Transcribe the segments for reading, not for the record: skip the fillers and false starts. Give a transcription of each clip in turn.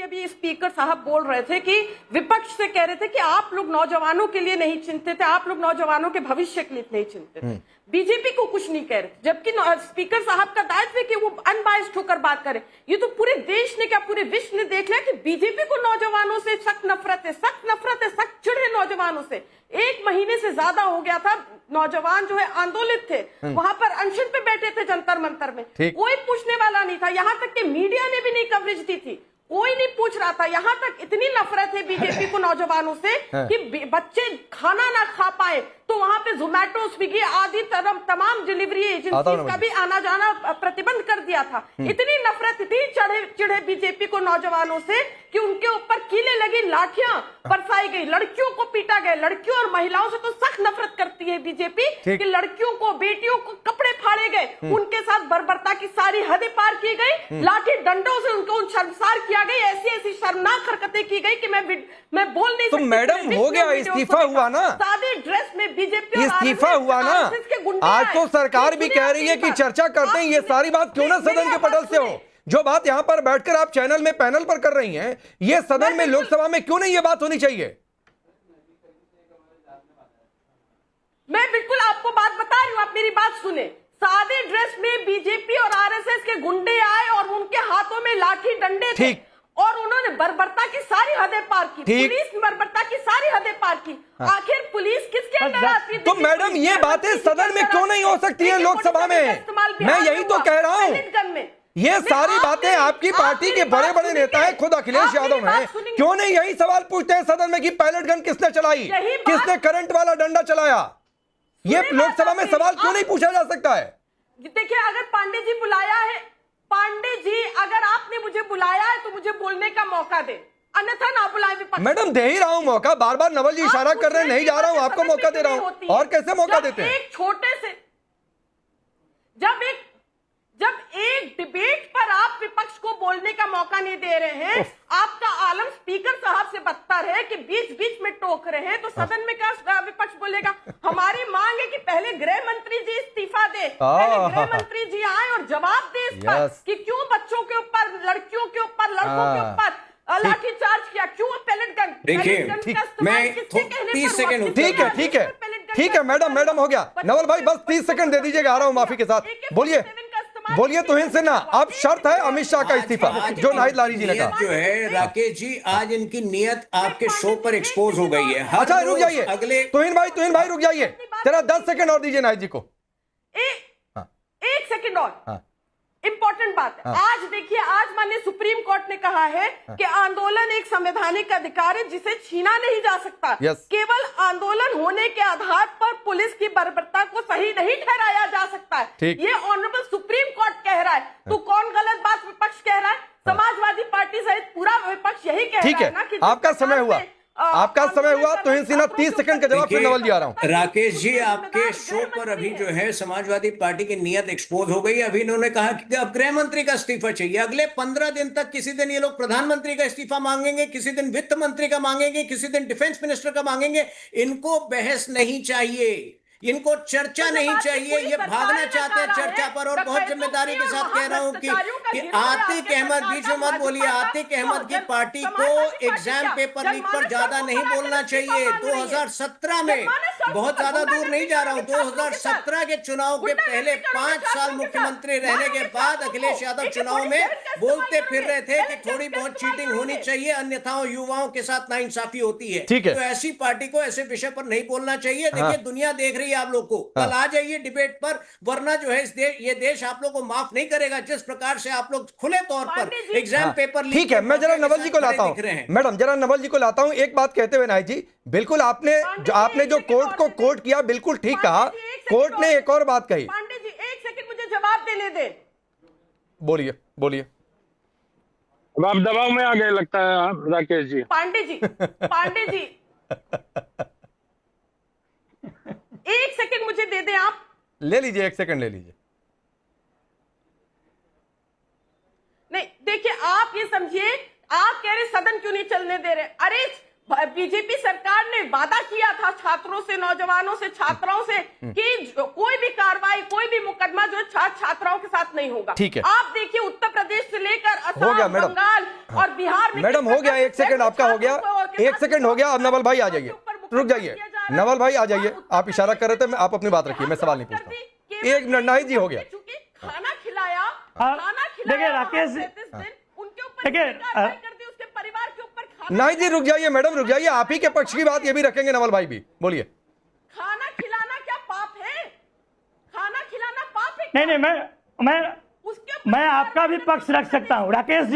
अभी स्पीकर साहब बोल रहे थे कि विपक्ष से कह रहे थे कि आप लोग नौजवानों के लिए नहीं चिंतित थे, आप लोग नौजवानों के भविष्य के लिए नहीं चिंतित थे, बीजेपी को कुछ नहीं कह रहे, जबकि स्पीकर साहब का दायित्व है कि वो अनबायस्ड होकर बात करें। ये तो पूरे देश ने क्या पूरे विश्व ने देख लिया कि बीजेपी को नौजवानों से सख्त नफरत है, सख्त नफरत है, सख्त चिढ़ है नौजवानों से। 1 महीने से ज्यादा हो गया था, नौजवान जो है आंदोलित थे, वहां पर अनशन पे बैठे थे जंतर मंतर में, कोई पूछने वाला नहीं था, यहां तक कि मीडिया ने भी नहीं कवरेज दी थी, कोई नहीं पूछ रहा था। यहां तक इतनी नफरत है बीजेपी को नौजवानों से कि बच्चे खाना ना खा पाए तो वहां पे जोमैटो, स्विगी आदि तमाम डिलीवरी एजेंसीज का भी आना जाना प्रतिबंध कर दिया था। इतनी नफरत, इतनी चिढ़े बीजेपी को नौजवानों से कि उनके ऊपर कीले लगी, लाठियां बरसाई गई, लड़कियों को पीटा गया। लड़कियों और महिलाओं से तो सख्त नफरत करती है बीजेपी कि लड़कियों को, बेटियों को कपड़े फाड़े गए, उनके साथ बर्बरता की सारी हदें पार की गई, लाठी डंडों से उनको शर्मसार किया गई, ऐसी ऐसी शर्मनाक हरकतें की गई कि मैं बोल नहीं सकती। तो मैडम हो गया, इस्तीफा हुआ ना, सादे ड्रेस में बीजेपी इस्तीफा हुआ ना। आज तो सरकार भी कह रही है कि चर्चा करते हैं, ये सारी बात क्यों ना सदन के पटल से हो। जो बात यहां पर बैठकर आप चैनल में पैनल पर कर रही हैं, ये सदन में, लोकसभा में क्यों नहीं ये बात होनी चाहिए? मैं बिल्कुल आपको बात बता रही हूं, आप मेरी बात सुने। सादे ड्रेस में बीजेपी और आरएसएस के गुंडे आए और उनके हाथों में लाठी डंडे थे और उन्होंने बर्बरता की सारी हदें पार की, पुलिस बर्बरता की सारी हदें पार की। आखिर पुलिस किसके अंदर आती है? तो मैडम ये बातें सदन में क्यों नहीं हो सकती है लोकसभा में? मैं यही तो कह रहा हूं, ये सारी बातें आपकी पार्टी के बड़े बड़े नेता हैं, खुद अखिलेश यादव हैं, क्यों नहीं यही सवाल पूछते हैं सदन में कि पैलेट गन किसने चलाई, किसने करंट वाला डंडा चलाया? ये लोकसभा में सवाल क्यों नहीं पूछा जा सकता है? देखिए, अगर पांडे जी बुलाया है, पांडे जी अगर आपने मुझे बुलाया है तो मुझे बोलने का मौका दे, अन्यथा ना बुलाए विपक्ष। मैडम दे ही रहा हूं मौका, बार बार नवल जी इशारा कर रहे हैं, नहीं जा रहा हूं, आपको मौका दे रहा हूं, और कैसे मौका देते हैं? एक छोटे से जब एक डिबेट पर आप विपक्ष को बोलने का मौका नहीं दे रहे हैं, आपका आलम स्पीकर साहब से बदतर है कि बीच बीच में टोक रहे हैं, तो सदन में क्या विपक्ष बोलेगा? हमारी मांग है कि पहले गृह मंत्री जी इस्तीफा दे, पहले गृह मंत्री जी आए और जवाब दे इस पर कि क्यों बच्चों के ऊपर, लड़कियों के ऊपर, लड़कों के ऊपर लाठीचार्ज किया, क्यों पैलेट गन? देखिए, मैं 30 सेकंड, ठीक है मैडम हो गया। नवल भाई बस 30 सेकंड दे दीजिएगा, आ रहा हूं माफी के साथ। बोलिए तुहिन सिन्हा, अब शर्त है अमित शाह का इस्तीफा, जो नाहिद लारी जी ने कहा। जो है राकेश जी, आज इनकी नियत आपके शो पर एक्सपोज हो गई है। अच्छा रुक जाइए, अगले तुहिन भाई रुक जाइए जरा, 10 सेकंड और दीजिए नाहिद जी को। एक सेकंड और, इंपॉर्टेंट बात है। आज देखिए, आज माननीय सुप्रीम कोर्ट ने कहा है कि आंदोलन एक संवैधानिक अधिकार है जिसे छीना नहीं जा सकता। केवल आंदोलन होने के आधार पर पुलिस की बर्बरता को सही नहीं ठहराया जा सकता है, ये ऑनरेबल सुप्रीम कोर्ट कह रहा है। तो कौन गलत बात विपक्ष कह रहा है? समाजवादी पार्टी सहित पूरा विपक्ष यही कह रहा है ना कि आपका समय हुआ, आपका समय हुआ। तुहिन सिन्हा 30 सेकंड का जवाब, फिर नवल जी आ रहा हूं। राकेश जी, आपके शो पर अभी जो है समाजवादी पार्टी की नियत एक्सपोज हो गई। अभी इन्होंने कहा कि अब गृह मंत्री का इस्तीफा चाहिए। अगले 15 दिन तक किसी दिन ये लोग प्रधानमंत्री का इस्तीफा मांगेंगे, किसी दिन वित्त मंत्री का मांगेंगे, किसी दिन डिफेंस मिनिस्टर का मांगेंगे। इनको बहस नहीं चाहिए, इनको चर्चा नहीं चाहिए। ये भागना चाहते हैं चर्चा पर, और बहुत जिम्मेदारी के साथ कह रहा हूं कि आतिक अहमद, बीच में मत बोलिए, आतिक अहमद की पार्टी को एग्जाम पेपर लीक पर ज्यादा नहीं बोलना चाहिए। 2017 में, बहुत ज्यादा दूर नहीं जा रहा हूं, 2017 के चुनाव के पहले 5 साल मुख्यमंत्री रहने के बाद अखिलेश यादव चुनाव में बोलते फिर रहे थे कि थोड़ी बहुत चीटिंग होनी चाहिए, अन्यथा युवाओं के साथ नाइंसाफी होती है। तो ऐसी पार्टी को ऐसे विषय पर नहीं बोलना चाहिए। देखिए, दुनिया देख रही आप लोग को, कल आ जाइए डिबेट पर, वरना जो है ये देश आप लोग को माफ नहीं करेगा। जिस प्रकार से आप लोग खुले तौर पर एग्जाम पेपर लीक, ठीक है, मैं जरा नवल जी को लाता हूं। मैडम जरा नवल जी को लाता हूं, एक बात कहते हुए नाहिद जी, बिल्कुल आपने जो कोर्ट को कोर्ट किया, बिल्कुल ठीक कहा। कोर्ट ने एक और बात कही। पांडे जी, एक सेकंड मुझे जवाब देने दे। बोलिए। अब आप दबाव में आ गए लगता है राकेश जी। पांडे जी एक सेकंड मुझे दे दें आप। ले लीजिए, 1 सेकंड ले लीजिए। नहीं, देखिए, आप ये समझिए, आप कह रहे सदन क्यों नहीं चलने दे रहे? अरे बीजेपी सरकार ने वादा किया था छात्रों से, नौजवानों से, छात्राओं से कि कोई भी कार्रवाई, कोई भी मुकदमा जो छात्राओं के साथ नहीं होगा। ठीक है, आप देखिए उत्तर प्रदेश से लेकर हो गया असम, मैडम, बंगाल और बिहार में। मैडम हो गया, 1 सेकंड आपका हो गया, 1 सेकंड हो गया। अब नवल भाई आ जाइए, रुक जाइए, नवल भाई आ जाइए, आप इशारा कर रहे थे, आप अपनी बात रखिए, मैं सवाल नहीं पूछता। 1 मिनट नाहिद जी हो गया। खाना खिलाया, देखिए राकेश, उनके ऊपर उसके परिवार के ऊपर नाहिद जी रुक जाइए, मैडम रुक जाइए, आप ही के पक्ष की बात ये भी रखेंगे, नवल भाई भी बोलिए। खाना खिलाना क्या पाप है? खाना खिलाना पाप है? नहीं, मैं आपका भी पक्ष रख सकता हूँ राकेश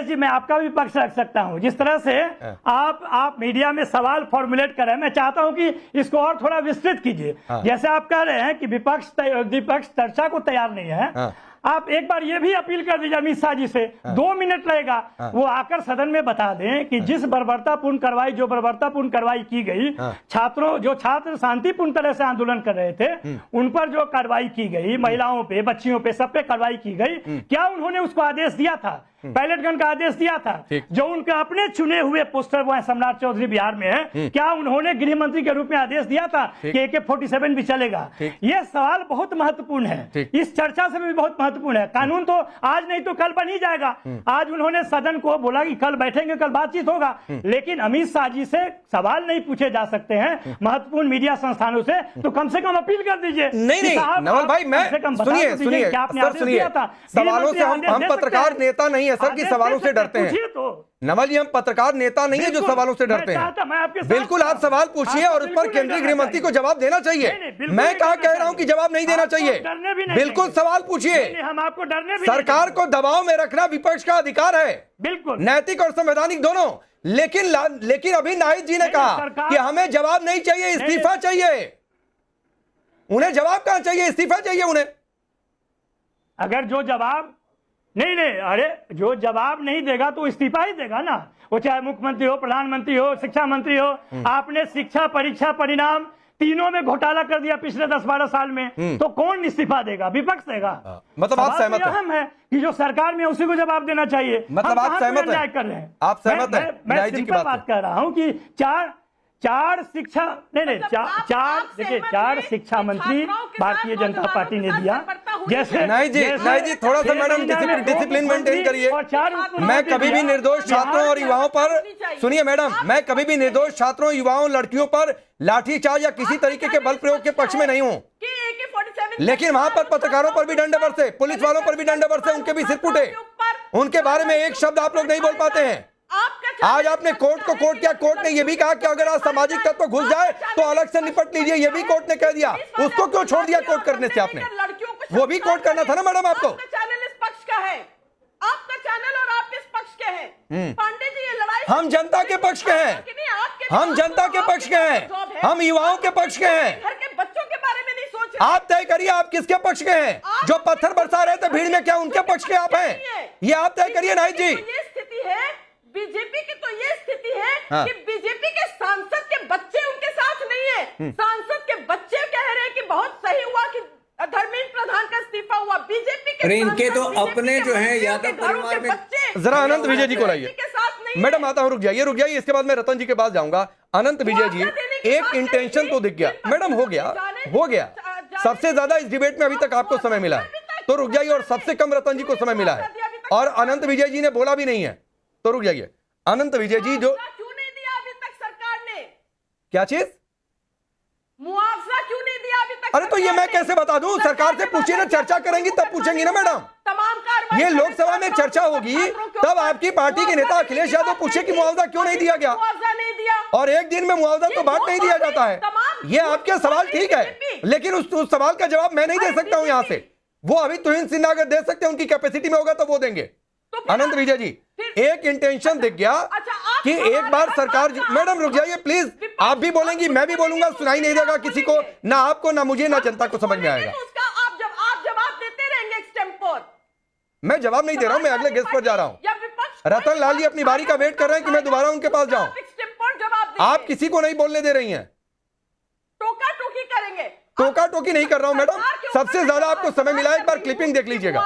जी, मैं आपका भी पक्ष रख सकता हूँ। जिस तरह से आप मीडिया में सवाल फॉर्मुलेट कर रहे हैं, मैं चाहता हूँ कि इसको और थोड़ा विस्तृत कीजिए। जैसे आप कह रहे हैं कि विपक्ष चर्चा को तैयार नहीं है, आप एक बार ये भी अपील कर दीजिए अमित शाह जी से, 2 मिनट लगेगा, वो आकर सदन में बता दें कि जिस बर्बरतापूर्ण कार्रवाई की गई, छात्र शांतिपूर्ण तरह से आंदोलन कर रहे थे, उन पर जो कार्रवाई की गई, महिलाओं पे, बच्चियों पे, सब पे कार्रवाई की गई, क्या उन्होंने उसको आदेश दिया था? पैलेट गन का आदेश दिया था? जो उनके अपने चुने हुए पोस्टर वो सम्राट चौधरी बिहार में है, क्या उन्होंने गृह मंत्री के रूप में आदेश दिया था कि AK-47 भी चलेगा? ये सवाल बहुत महत्वपूर्ण है, इस चर्चा से भी बहुत महत्वपूर्ण है। कानून तो आज नहीं तो कल बन ही जाएगा। आज उन्होंने सदन को बोला कि कल बैठेंगे, कल बातचीत होगा, लेकिन अमित शाह जी से सवाल नहीं पूछे जा सकते हैं महत्वपूर्ण मीडिया संस्थानों से, तो कम से कम अपील कर दीजिए। नहीं नवल भाई, मैं सुनिए सवालों से हम पत्रकार नेता नहीं है सर कि सवालों से डरते हैं। नवल जी, हम पत्रकार नेता नहीं है जो सवालों से डरते हैं। बिल्कुल आप सवाल पूछिए और उस पर केंद्रीय गृह मंत्री को जवाब देना चाहिए। मैं कहाँ कह रहा हूँ कि जवाब नहीं देना चाहिए, बिल्कुल सवाल पूछिए। हम आपको डरने भी सरकार को दबाव में रखना विपक्ष का अधिकार है, बिल्कुल नैतिक और संवैधानिक दोनों। लेकिन अभी नाहिद जी ने कहा कि हमें जवाब नहीं चाहिए, इस्तीफा चाहिए। उन्हें जवाब कहां चाहिए? इस्तीफा चाहिए उन्हें। अगर जो जवाब अरे जो जवाब नहीं देगा तो इस्तीफा ही देगा ना, वो चाहे मुख्यमंत्री हो, प्रधानमंत्री हो, शिक्षा मंत्री हो। आपने शिक्षा परीक्षा परिणाम तीनों में घोटाला कर दिया पिछले 10-12 साल में, तो कौन इस्तीफा देगा? विपक्ष देगा। मतलब आप सहमत हैं? अहम है कि जो सरकार में उसी को जवाब देना चाहिए। मतलब आप सहमत हैं? कर रहे हैं आप सहमत हैं? मैं सिंपल बात कर रहा हूँ कि चार शिक्षा देखिए 4 शिक्षा मंत्री भारतीय जनता पार्टी ने दिया। जैसे नहीं जी थोड़ा सा मैडम डिसिप्लिन मेंटेन करिए। मैं कभी भी निर्दोष छात्रों और युवाओं पर, सुनिए मैडम, मैं कभी भी निर्दोष छात्रों, युवाओं, लड़कियों पर लाठीचार्ज या किसी तरीके के बल प्रयोग के पक्ष में नहीं हूँ। लेकिन वहां पर पत्रकारों पर भी डंडे बरसे, पुलिस वालों पर भी डंडे बरसे, उनके भी सिर फूटे, उनके बारे में एक शब्द आप लोग नहीं बोल पाते हैं। आज आपने कोर्ट को कोर्ट किया, कोर्ट ने यह भी कहा कि अगर आज सामाजिक तत्व घुस जाए तो अलग से निपट लीजिए, यह भी कोर्ट ने कह दिया। उसको क्यों छोड़ दिया कोर्ट करने से? आपने वो भी कोर्ट करना था ना मैडम आपको। चैनल इस पक्ष का है, आपका चैनल, और आप इस पक्ष के हैं। पांडे जी, ये लड़ाई हम जनता के पक्ष के हैं, हम जनता के पक्ष के हैं, हम युवाओं के पक्ष के हैं। घर के बच्चों के बारे में नहीं सोच रहे। आप तय करिए आप किसके पक्ष के हैं। जो पत्थर बरसा रहे थे भीड़ में, क्या उनके पक्ष के आप हैं? ये आप तय करिए नाहिद जी। ये स्थिति है बीजेपी की, तो ये स्थिति है कि बीजेपी के सांसद के बच्चे उनके साथ नहीं है। सांसद के बच्चे कह रहे हैं कि बहुत सही हुआ कि धर्मेंद्र प्रधान का इस्तीफा हुआ। बीजेपी के इनके तो अपने जो है यादव परिवार में। जरा अनंत विजय जी को लाइए। मैडम आता हूं, रुक जाइए, इसके बाद मैं रतन जी के पास जाऊंगा। अनंत विजय जी, एक इंटेंशन तो दिख गया मैडम, हो गया। सबसे ज्यादा इस डिबेट में अभी तक आपको समय मिला है, तो रुक जाइए, और सबसे कम रतन जी को समय मिला है, और अनंत विजय जी ने बोला भी नहीं है, तो रुक जाइए। अनंत विजय जी, जो क्यों नहीं दिया अभी तक सरकार ने? क्या चीज? मुआवजा क्यों नहीं दिया अभी तक? अरे तो ये मैं कैसे बता दूं? सरकार से पूछिए ना, चर्चा करेंगे तब पूछेंगे ना मैडम। तमाम कार्रवाई ये लोकसभा में चर्चा होगी, तब आपकी पार्टी के नेता अखिलेश यादव पूछे कि मुआवजा क्यों नहीं दिया गया, मुआवजा नहीं दिया, और एक दिन में मुआवजा तो बांट नहीं दिया जाता है। ये आपके सवाल ठीक है, लेकिन उस सवाल का जवाब मैं नहीं दे सकता हूं यहां से। वो अभी तुहिन सिन्हा अगर दे सकते हैं, उनकी कैपेसिटी में होगा तो वो देंगे। अनंत विजय जी, एक इंटेंशन दिख गया कि एक बार सरकार। मैडम रुक जाइए प्लीज, आप भी बोलेंगी, मैं भी बोलूंगा, सुनाई नहीं देगा किसी को, ना आपको, ना मुझे, ना जनता को समझ में आएगा। आप जवाब देते रहेंगे एक्सटेम्पोर। मैं जवाब नहीं दे रहा हूं, मैं अगले गेस्ट पर जा रहा हूं। रतन लाल जी अपनी बारी का वेट कर रहे हैं कि मैं दोबारा उनके पास जाऊं। आप किसी को नहीं बोलने दे रही हैं। टोका टोकी करेंगे। टोका टोकी नहीं कर रहा हूं मैडम, सबसे ज्यादा आपको समय मिला है, एक बार क्लिपिंग देख लीजिएगा,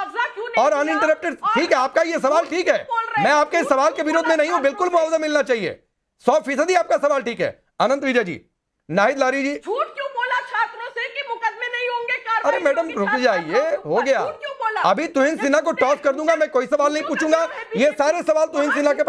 और अनइंटरप्टेड। ठीक है, आपका ये सवाल ठीक है, मैं आपके सवाल के विरोध में नहीं हूं, बिल्कुल मुआवजा मिलना चाहिए। 100% आपका सवाल ठीक है। अनंत विजय जी, नाहिद लारी जी। झूठ क्यों बोला छात्रों से कि मुकदमे नहीं होंगे, कार्रवाई अरे मैडम होगी रुक छात्रों जाइए, के हो ऊपर? गया। झूठ क्यों बोला? अभी तुहिन सिन्हा को टॉस कर दूंगा, मैं कोई सवाल नहीं पूछूंगा, ये सारे सवाल तुहिन सिन्हा के